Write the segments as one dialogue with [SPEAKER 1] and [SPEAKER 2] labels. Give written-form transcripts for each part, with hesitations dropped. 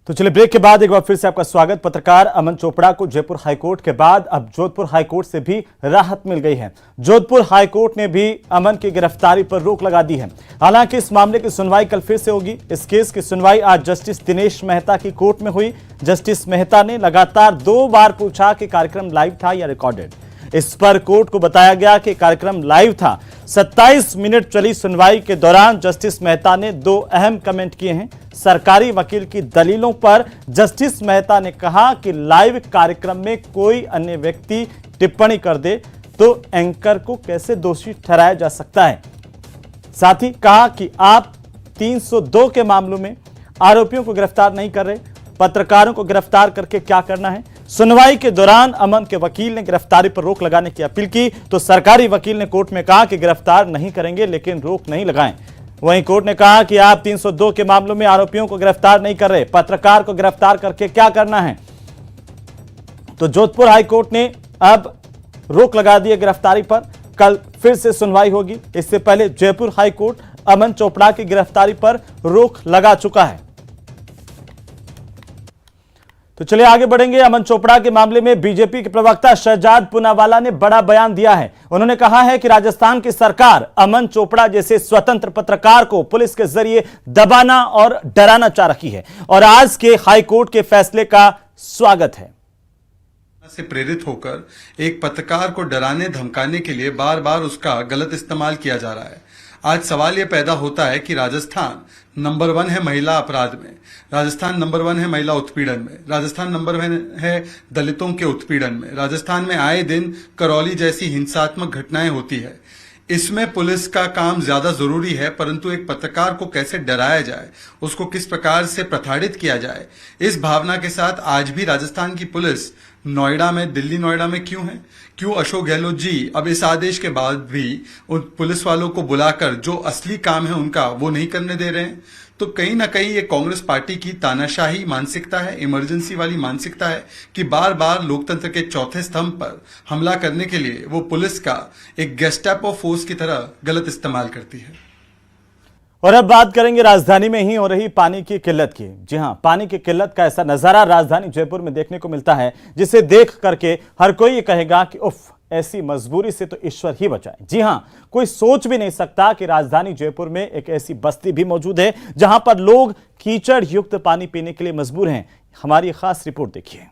[SPEAKER 1] तो चलिए ब्रेक के बाद एक बार फिर से आपका स्वागत। पत्रकार अमन चोपड़ा को जयपुर हाईकोर्ट के बाद अब जोधपुर हाईकोर्ट से भी राहत मिल गई है। जोधपुर हाईकोर्ट ने भी अमन की गिरफ्तारी पर रोक लगा दी है। हालांकि इस मामले की सुनवाई कल फिर से होगी। इस केस की सुनवाई आज जस्टिस दिनेश मेहता की कोर्ट में हुई। जस्टिस मेहता ने लगातार 2 बार पूछा कि कार्यक्रम लाइव था या रिकॉर्डेड। इस पर कोर्ट को बताया गया कि कार्यक्रम लाइव था। 27 मिनट चली सुनवाई के दौरान जस्टिस मेहता ने 2 अहम कमेंट किए हैं। सरकारी वकील की दलीलों पर जस्टिस मेहता ने कहा कि लाइव कार्यक्रम में कोई अन्य व्यक्ति टिप्पणी कर दे तो एंकर को कैसे दोषी ठहराया जा सकता है। साथ ही कहा कि आप 302 के मामलों में आरोपियों को गिरफ्तार नहीं कर रहे, पत्रकारों को गिरफ्तार करके क्या करना है। सुनवाई के दौरान अमन के वकील ने गिरफ्तारी पर रोक लगाने की अपील की तो सरकारी वकील ने कोर्ट में कहा कि गिरफ्तार नहीं करेंगे लेकिन रोक नहीं लगाएं। वहीं कोर्ट ने कहा कि आप 302 के मामलों में आरोपियों को गिरफ्तार नहीं कर रहे, पत्रकार को गिरफ्तार करके क्या करना है। तो जोधपुर हाईकोर्ट ने अब रोक लगा दी है गिरफ्तारी पर। कल फिर से सुनवाई होगी। इससे पहले जयपुर हाईकोर्ट अमन चोपड़ा की गिरफ्तारी पर रोक लगा चुका है। तो चलिए आगे बढ़ेंगे। अमन चोपड़ा के मामले में बीजेपी के प्रवक्ता शहजाद पूनावाला ने बड़ा बयान दिया है। उन्होंने कहा है कि राजस्थान की सरकार अमन चोपड़ा जैसे स्वतंत्र पत्रकार को पुलिस के जरिए दबाना और डराना चाह रही है और आज के हाईकोर्ट के फैसले का स्वागत है।
[SPEAKER 2] से प्रेरित होकर एक पत्रकार को डराने धमकाने के लिए बार बार उसका गलत इस्तेमाल किया जा रहा है। आज सवाल यह पैदा होता है कि राजस्थान नंबर 1 है महिला अपराध में, राजस्थान नंबर 1 है महिला उत्पीड़न में, राजस्थान नंबर 1 है दलितों के उत्पीड़न में, राजस्थान में आए दिन करौली जैसी हिंसात्मक घटनाएं होती है। इसमें पुलिस का काम ज्यादा जरूरी है, परंतु एक पत्रकार को कैसे डराया जाए, उसको किस प्रकार से प्रताड़ित किया जाए, इस भावना के साथ आज भी राजस्थान की पुलिस नोएडा में, दिल्ली नोएडा में क्यों है? क्यों अशोक गहलोत जी अब इस आदेश के बाद भी उन पुलिस वालों को बुलाकर जो असली काम है उनका वो नहीं करने दे रहे हैं? तो कहीं ना कहीं ये कांग्रेस पार्टी की तानाशाही मानसिकता है, इमरजेंसी वाली मानसिकता है कि बार बार लोकतंत्र के चौथे स्तंभ पर हमला करने के लिए वो पुलिस का एक गेस्टापो फोर्स की तरह गलत इस्तेमाल करती है।
[SPEAKER 1] और अब बात करेंगे राजधानी में ही हो रही पानी की किल्लत की। जी हां, पानी की किल्लत का ऐसा नजारा राजधानी जयपुर में देखने को मिलता है जिसे देख करके हर कोई ये कहेगा कि उफ, ऐसी मजबूरी से तो ईश्वर ही बचाए। जी हां, कोई सोच भी नहीं सकता कि राजधानी जयपुर में एक ऐसी बस्ती भी मौजूद है जहां पर लोग कीचड़ युक्त पानी पीने के लिए मजबूर हैं। हमारी खास रिपोर्ट देखिए।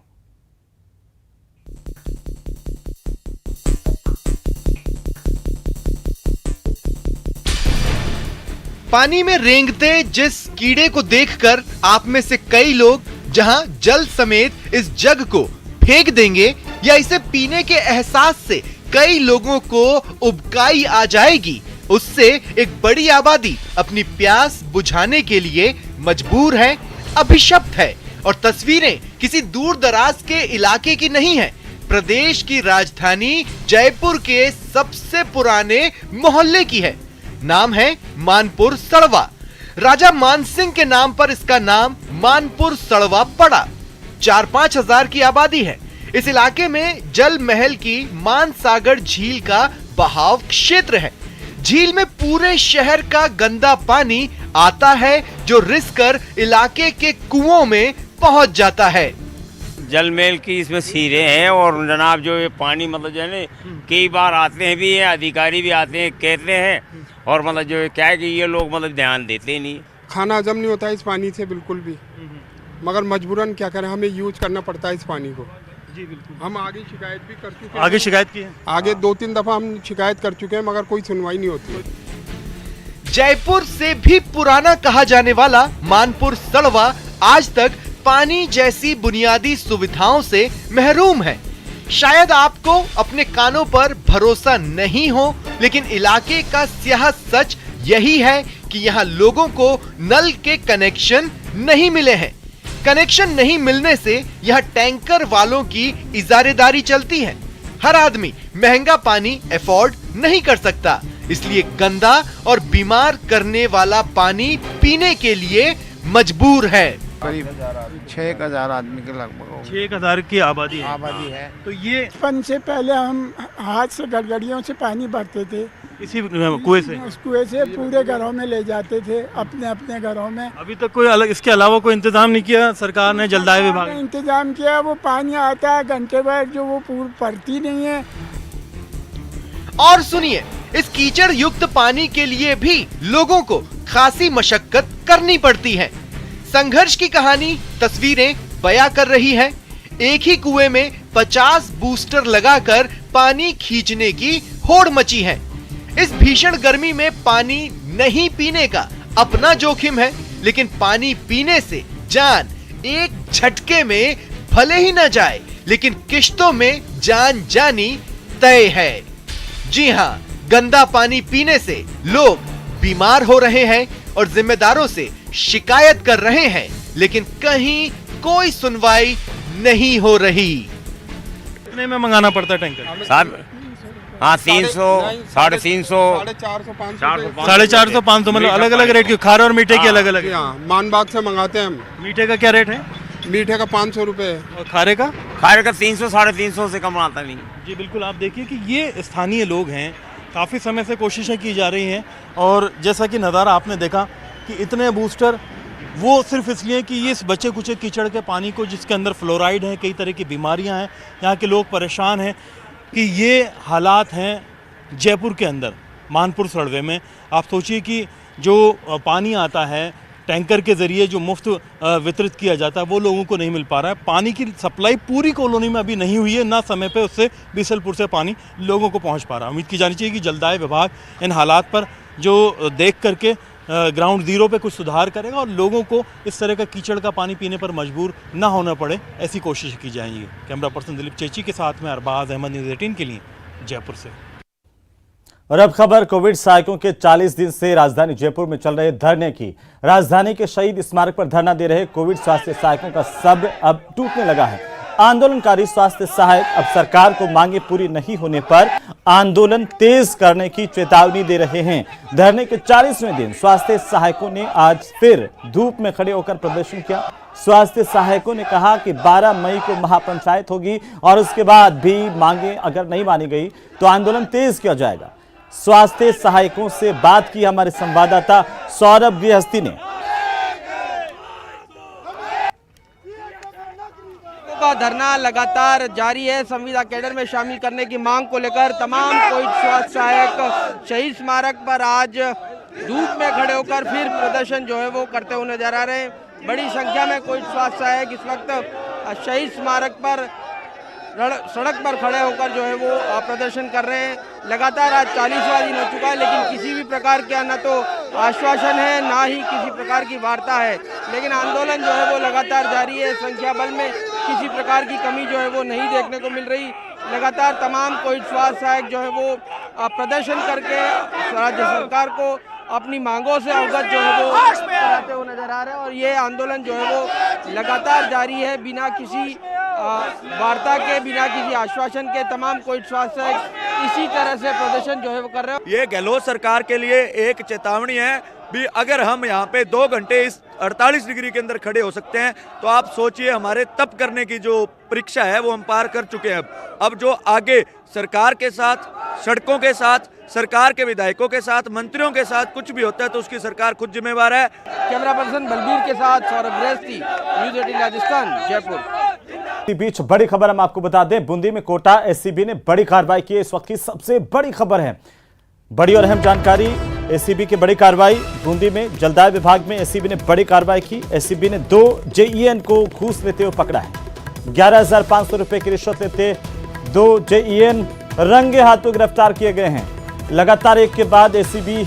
[SPEAKER 3] पानी में रेंगते जिस कीड़े को देखकर आप में से कई लोग जहां जल समेत इस जग को फेंक देंगे या इसे पीने के एहसास से कई लोगों को उबकाई आ जाएगी, उससे एक बड़ी आबादी अपनी प्यास बुझाने के लिए मजबूर है, अभिशप्त है। और तस्वीरें किसी दूर दराज के इलाके की नहीं है, प्रदेश की राजधानी जयपुर के सबसे पुराने मोहल्ले की है। नाम है मानपुर सड़वा। राजा मानसिंह के नाम पर इसका नाम मानपुर सड़वा पड़ा। 4-5 हजार की आबादी है। इस इलाके में जल महल की मानसागर झील का बहाव क्षेत्र है। झील में पूरे शहर का गंदा पानी आता है जो रिसकर इलाके के कुओं में पहुंच जाता है।
[SPEAKER 4] जल महल की इसमें सीरें हैं और जनाब जो ये पानी मतलब जो है ना कई बार आते हैं भी, अधिकारी भी आते हैं, कहते हैं और मतलब जो क्या है कि ये लोग मतलब ध्यान देते नहीं।
[SPEAKER 5] खाना हजम नहीं होता है इस पानी से बिल्कुल भी, मगर मजबूरन क्या करें, हमें यूज करना पड़ता है इस पानी को।
[SPEAKER 3] जी बिल्कुल।
[SPEAKER 5] हम आगे शिकायत भी कर चुके हैं।
[SPEAKER 3] आगे शिकायत की है?
[SPEAKER 5] आगे 2-3 दफा हम शिकायत कर चुके हैं मगर कोई सुनवाई नहीं होती।
[SPEAKER 3] जयपुर से भी पुराना कहा जाने वाला मानपुर सड़वा आज तक पानी जैसी बुनियादी सुविधाओं से महरूम है। शायद आपको अपने कानों पर भरोसा नहीं हो, लेकिन इलाके का स्याह सच यही है कि यहाँ लोगों को नल के कनेक्शन नहीं मिले हैं। कनेक्शन नहीं मिलने से यहाँ टैंकर वालों की इजारेदारी चलती है। हर आदमी महंगा पानी अफोर्ड नहीं कर सकता, इसलिए गंदा और बीमार करने वाला पानी पीने के लिए मजबूर है।
[SPEAKER 6] करीब 6,000 आदमी के लगभग
[SPEAKER 3] 6,000 की आबादी है।
[SPEAKER 6] है।
[SPEAKER 3] तो ये
[SPEAKER 7] बचपन से पहले हम हाथ से गड़गड़ियों से पानी भरते थे। इसी कुएं से?
[SPEAKER 8] उस कुएं से पूरे घरों में ले जाते थे, अपने अपने घरों में।
[SPEAKER 7] अभी तक कोई अलग इसके अलावा कोई इंतजाम नहीं किया सरकार ने, जलदाय विभाग ने?
[SPEAKER 8] इंतजाम किया, वो पानी आता है घंटे भर, जो वो भरती नहीं है।
[SPEAKER 3] और सुनिए, इस कीचड़ युक्त पानी के लिए भी लोगों को खासी मशक्कत करनी पड़ती है। संघर्ष की कहानी तस्वीरें बयां कर रही है। एक ही कुएं में 50 बूस्टर लगाकर पानी खींचने की होड़ मची है। इस भीषण गर्मी में पानी नहीं पीने का अपना जोखिम है, लेकिन पानी पीने से जान एक झटके में भले ही न जाए, लेकिन किश्तों में जान जानी तय है। जी हाँ, गंदा पानी पीने से लोग बीमार हो रहे हैं और जिम्मेदारों से शिकायत कर रहे हैं, लेकिन कहीं कोई सुनवाई नहीं हो रही।
[SPEAKER 7] कितने में मंगाना पड़ता है टैंकर?
[SPEAKER 4] साहब हाँ 300, 350,
[SPEAKER 5] 450,
[SPEAKER 7] 450, 500, मतलब अलग अलग रेट की, खारे और मीठे की अलग अलग है।
[SPEAKER 5] मानबाग से मंगाते हैं हम।
[SPEAKER 7] मीठे का क्या रेट है?
[SPEAKER 5] मीठे का 500 रुपए
[SPEAKER 7] और खारे का?
[SPEAKER 4] खारे का 300, 350 से कम आता नहीं।
[SPEAKER 7] जी बिल्कुल, आप देखिए कि ये स्थानीय लोग हैं, काफ़ी समय से कोशिशें की जा रही हैं, और जैसा कि नज़ारा आपने देखा कि इतने बूस्टर वो सिर्फ इसलिए कि ये इस बचे कुचे कीचड़ के पानी को, जिसके अंदर फ्लोराइड है, कई तरह की बीमारियां हैं, यहाँ के लोग परेशान हैं कि ये हालात हैं जयपुर के अंदर मानपुर सड़वे में। आप सोचिए कि जो पानी आता है टैंकर के ज़रिए, जो मुफ्त वितरित किया जाता है, वो लोगों को नहीं मिल पा रहा है। पानी की सप्लाई पूरी कॉलोनी में अभी नहीं हुई है, ना समय पे उससे बीसलपुर से पानी लोगों को पहुंच पा रहा है। उम्मीद की जानी चाहिए कि जलदाय विभाग इन हालात पर जो देख करके ग्राउंड जीरो पे कुछ सुधार करेगा और लोगों को इस तरह का कीचड़ का पानी पीने पर मजबूर ना होना पड़े, ऐसी कोशिश की जाएगी। कैमरा पर्सन दिलीप चेची के साथ में अरबाज अहमद, न्यूज़ 18 के लिए जयपुर से।
[SPEAKER 1] और अब खबर कोविड सहायकों के 40 दिन से राजधानी जयपुर में चल रहे धरने की। राजधानी के शहीद स्मारक पर धरना दे रहे कोविड स्वास्थ्य सहायकों का सब अब टूटने लगा है। आंदोलनकारी स्वास्थ्य सहायक अब सरकार को मांगे पूरी नहीं होने पर आंदोलन तेज करने की चेतावनी दे रहे हैं। धरने के 40वें दिन स्वास्थ्य सहायकों ने आज फिर धूप में खड़े होकर प्रदर्शन किया। स्वास्थ्य सहायकों ने कहा कि 12 मई को महापंचायत होगी और उसके बाद भी मांगे अगर नहीं मानी गई तो आंदोलन तेज किया जाएगा। स्वास्थ्य सहायकों से बात की हमारे संवाददाता सौरभ गृहस्थी ने।
[SPEAKER 9] का धरना लगातार जारी है। संविदा कैडर में शामिल करने की मांग को लेकर तमाम कोविड स्वास्थ्य सहायक शहीद स्मारक पर आज धूप में खड़े होकर फिर प्रदर्शन जो है वो करते हुए नजर आ रहे हैं। बड़ी संख्या में कोविड स्वास्थ्य सहायक इस वक्त शहीद स्मारक पर सड़क पर खड़े होकर जो है वो प्रदर्शन कर रहे हैं। लगातार आज 40वां दिन हो चुका है, लेकिन किसी भी प्रकार का न तो आश्वासन है ना ही किसी प्रकार की वार्ता है, लेकिन आंदोलन जो है वो लगातार जारी है। संख्या बल में किसी प्रकार की कमी जो है वो नहीं देखने को मिल रही। लगातार तमाम कोविड स्वास्थ्य सहायक जो है वो प्रदर्शन करके राज्य सरकार को अपनी मांगों से अवगत जो है वो कराते हुए नजर आ रहे हैं और ये आंदोलन जो है वो लगातार जारी है। बिना किसी वार्ता के, बिना किसी आश्वासन के तमाम कोविड स्वास्थ्य सहायक इसी तरह से प्रदर्शन जो है वो कर रहे हैं।
[SPEAKER 10] ये गहलोत सरकार के लिए एक चेतावनी है भी, अगर हम यहाँ पे 2 घंटे इस 48 डिग्री के अंदर खड़े हो सकते हैं तो आप सोचिए हमारे तप करने की जो परीक्षा है वो हम पार कर चुके हैं। अब जो आगे सरकार के साथ, सड़कों के साथ, सरकार के विधायकों के साथ, मंत्रियों के साथ कुछ भी होता है तो उसकी सरकार खुद जिम्मेवार है।
[SPEAKER 9] कैमरा पर्सन बलबीर के साथ सौरभ गृहस्थी, न्यूज़ 18 राजस्थान, जयपुर।
[SPEAKER 1] इस बीच बड़ी खबर हम आपको बता दें, बूंदी में कोटा एसीबी ने बड़ी कार्रवाई की। इस वक्त की सबसे बड़ी खबर है, बड़ी और अहम जानकारी। एसीबी की बड़ी कार्रवाई बूंदी में, जलदाय विभाग में एसीबी ने बड़ी कार्रवाई की। एसीबी ने 2 जेईएन को घूस लेते हुए पकड़ा है। 11,500 रुपए की रिश्वत लेते 2 जेईएन रंगे हाथों गिरफ्तार किए गए हैं। लगातार एक के बाद एसीबी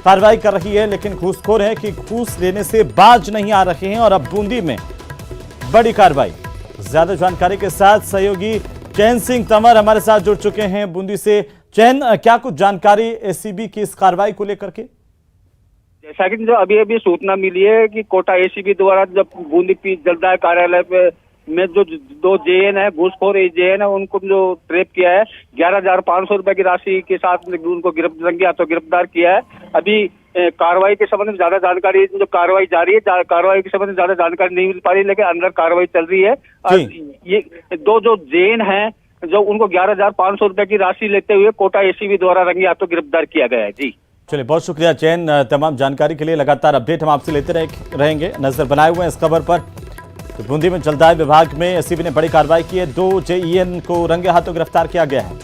[SPEAKER 1] कार्रवाई कर रही है, लेकिन घूसखोर है कि घूस लेने से बाज नहीं आ रहे हैं और अब बूंदी में बड़ी कार्रवाई। ज्यादा जानकारी के साथ सहयोगी चैन सिंह तंवर हमारे साथ जुड़ चुके हैं बूंदी से। चैन, क्या कुछ जानकारी एसीबी की इस कार्रवाई को लेकर के?
[SPEAKER 11] जैसा कि जो अभी अभी सूचना मिली है कि कोटा एसीबी द्वारा जब बूंदी जलदाय कार्यालय पे में जो 2 जेएन है, घूसखोर जेएन है, उनको जो ट्रेप किया है, 11,500 रुपए की राशि के साथ उनको गिरफ्तार किया है। अभी कार्रवाई के संबंध में ज्यादा जानकारी, जो कार्रवाई जारी है, कार्रवाई के संबंध में ज्यादा जानकारी नहीं मिल पा रही, लेकिन अंदर कार्रवाई चल रही है। ये 2 जो जेएन है जो उनको 11,500 रुपए की राशि लेते हुए कोटा एसीबी द्वारा रंगे हाथों गिरफ्तार किया गया है। जी
[SPEAKER 1] चलिए, बहुत शुक्रिया चैन, तमाम जानकारी के लिए। लगातार अपडेट हम आपसे लेते रहेंगे। नजर बनाए हुए हैं इस खबर पर। तो बूंदी में जलदाय विभाग में एसीबी ने बड़ी कार्रवाई की है। 2 जेईएन को रंगे हाथों गिरफ्तार किया गया है।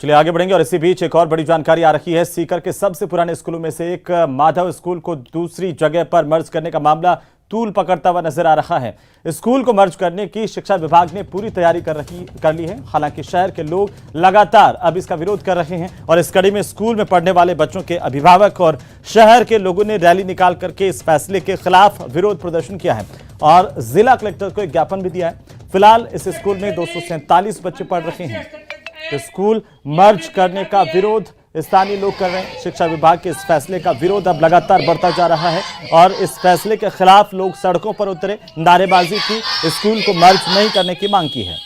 [SPEAKER 1] चलिए आगे बढ़ेंगे और इसी बीच एक और बड़ी जानकारी आ रही है। सीकर के सबसे पुराने स्कूलों में से एक माधव स्कूल को दूसरी जगह पर मर्ज करने का मामला तूल पकड़ता हुआ नजर आ रहा है। स्कूल को मर्ज करने की शिक्षा विभाग ने पूरी तैयारी कर ली है। हालांकि शहर के लोग लगातार अब इसका विरोध कर रहे हैं और इस कड़ी में स्कूल में पढ़ने वाले बच्चों के अभिभावक और शहर के लोगों ने रैली निकाल करके इस फैसले के खिलाफ विरोध प्रदर्शन किया है और जिला कलेक्टर को एक ज्ञापन भी दिया है। फिलहाल इस स्कूल में 247 बच्चे पढ़ रहे हैं। तो स्कूल मर्ज करने का विरोध स्थानीय लोग कर रहे हैं। शिक्षा विभाग के इस फैसले का विरोध अब लगातार बढ़ता जा रहा है और इस फैसले के खिलाफ लोग सड़कों पर उतरे, नारेबाजी की, स्कूल को मर्ज नहीं करने की मांग की है।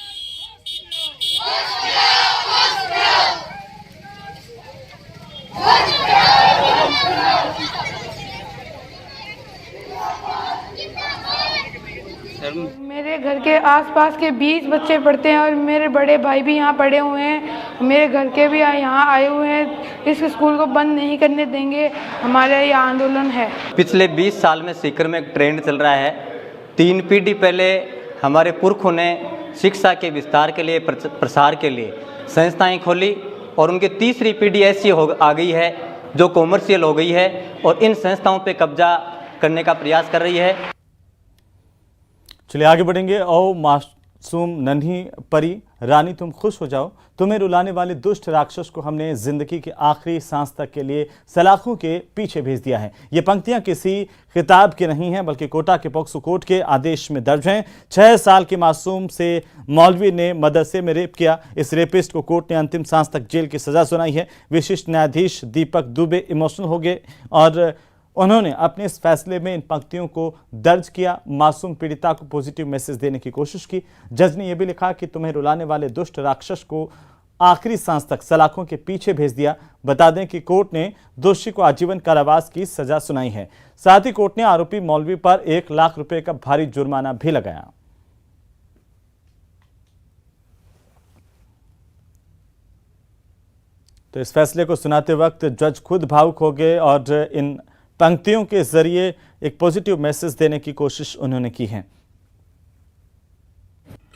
[SPEAKER 12] मेरे घर के आसपास के 20 बच्चे पढ़ते हैं और मेरे बड़े भाई भी यहाँ पढ़े हुए हैं। मेरे घर के भी यहाँ आए हुए हैं। इस स्कूल को बंद नहीं करने देंगे, हमारा ये आंदोलन है।
[SPEAKER 13] पिछले 20 साल में सीकर में एक ट्रेंड चल रहा है। 3 पीढ़ी पहले हमारे पुरखों ने शिक्षा के विस्तार के लिए, प्रसार के लिए संस्थाएं खोली और उनकी तीसरी पीढ़ी ऐसी आ गई है जो कॉमर्शियल हो गई है और इन संस्थाओं पर कब्जा करने का प्रयास कर रही है।
[SPEAKER 1] चलिए आगे बढ़ेंगे। ओ मासूम नन्ही परी रानी तुम खुश हो जाओ, तुम्हें रुलाने वाले दुष्ट राक्षस को हमने जिंदगी के आखिरी सांस तक के लिए सलाखों के पीछे भेज दिया है। ये पंक्तियां किसी खिताब की नहीं हैं बल्कि कोटा के पॉक्सो कोर्ट के आदेश में दर्ज हैं। 6 साल के मासूम से मौलवी ने मदरसे में रेप किया। इस रेपिस्ट को कोर्ट ने अंतिम सांस तक जेल की सजा सुनाई है। विशिष्ट न्यायाधीश दीपक दुबे इमोशनल हो गए और उन्होंने अपने इस फैसले में इन पंक्तियों को दर्ज किया। मासूम पीड़िता को पॉजिटिव मैसेज देने की कोशिश की। जज ने यह भी लिखा कि तुम्हें रुलाने वाले दुष्ट राक्षस को आखिरी सांस तक सलाखों के पीछे भेज दिया। बता दें कि कोर्ट ने दोषी को आजीवन कारावास की सजा सुनाई है। साथ ही कोर्ट ने आरोपी मौलवी पर 1 लाख रुपए का भारी जुर्माना भी लगाया। तो इस फैसले को सुनाते वक्त जज खुद भावुक हो गए और इन पंक्तियों के जरिए एक पॉजिटिव मैसेज देने की कोशिश उन्होंने की है।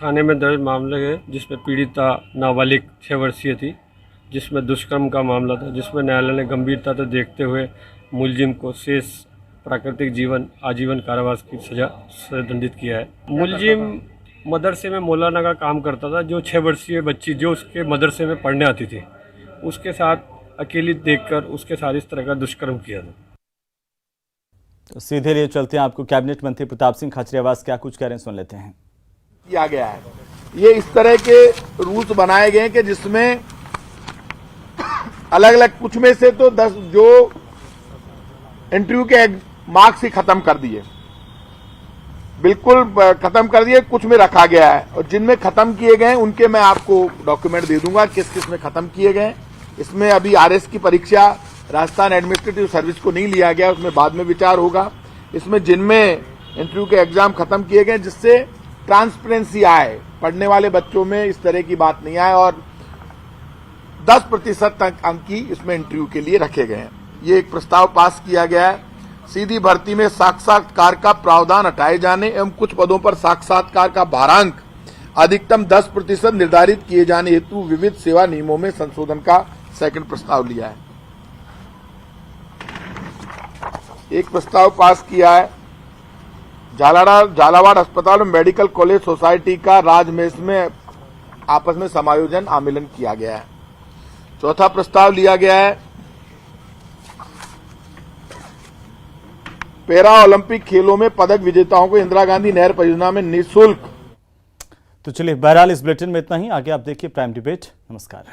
[SPEAKER 14] थाने में दर्ज मामले है जिसमें पीड़िता नाबालिग 6 वर्षीय थी, जिसमें दुष्कर्म का मामला था, जिसमें न्यायालय ने गंभीरता से देखते हुए मुलजिम को शेष प्राकृतिक जीवन आजीवन कारावास की सजा से दंडित किया है। मुलजिम मदरसे में मौलाना का काम करता था। जो 6 वर्षीय बच्ची जो उसके मदरसे में पढ़ने आती थी उसके साथ अकेली देखकर उसके साथ इस तरह का दुष्कर्म किया था।
[SPEAKER 1] तो सीधे लिए चलते हैं आपको कैबिनेट मंत्री प्रताप सिंह खाचरियावास क्या कुछ कह रहे हैं, सुन लेते हैं।
[SPEAKER 15] किया गया है, ये इस तरह के रूल्स बनाए गए कि जिसमें अलग अलग, कुछ में से तो 10 जो इंटरव्यू के मार्क्स ही खत्म कर दिए, बिल्कुल खत्म कर दिए, कुछ में रखा गया है और जिनमें खत्म किए गए उनके मैं आपको डॉक्यूमेंट दे दूंगा किस किस में खत्म किए गए। इसमें अभी आरएस की परीक्षा राजस्थान एडमिनिस्ट्रेटिव सर्विस को नहीं लिया गया, उसमें बाद में विचार होगा। इसमें जिनमें इंटरव्यू के एग्जाम खत्म किए गए जिससे ट्रांसपेरेंसी आए, पढ़ने वाले बच्चों में इस तरह की बात नहीं आए और 10% तक अंक की इसमें इंटरव्यू के लिए रखे गए हैं। ये एक प्रस्ताव पास किया गया है। सीधी भर्ती में साक्षात्कार का प्रावधान हटाए जाने एवं कुछ पदों पर साक्षात्कार का भारांक अधिकतम 10% निर्धारित किए जाने हेतु विविध सेवा नियमों में संशोधन का सेकंड प्रस्ताव लिया है। एक प्रस्ताव पास किया है। झालावाड़ अस्पताल और मेडिकल कॉलेज सोसाइटी का राजमेस में आपस में समायोजन आमिलन किया गया है। चौथा प्रस्ताव लिया गया है, पैरा ओलंपिक खेलों में पदक विजेताओं को इंदिरा गांधी नहर परियोजना में निःशुल्क।
[SPEAKER 1] तो चलिए बहरहाल इस बुलेटिन में इतना ही। आगे आप देखिए प्राइम डिबेट। नमस्कार।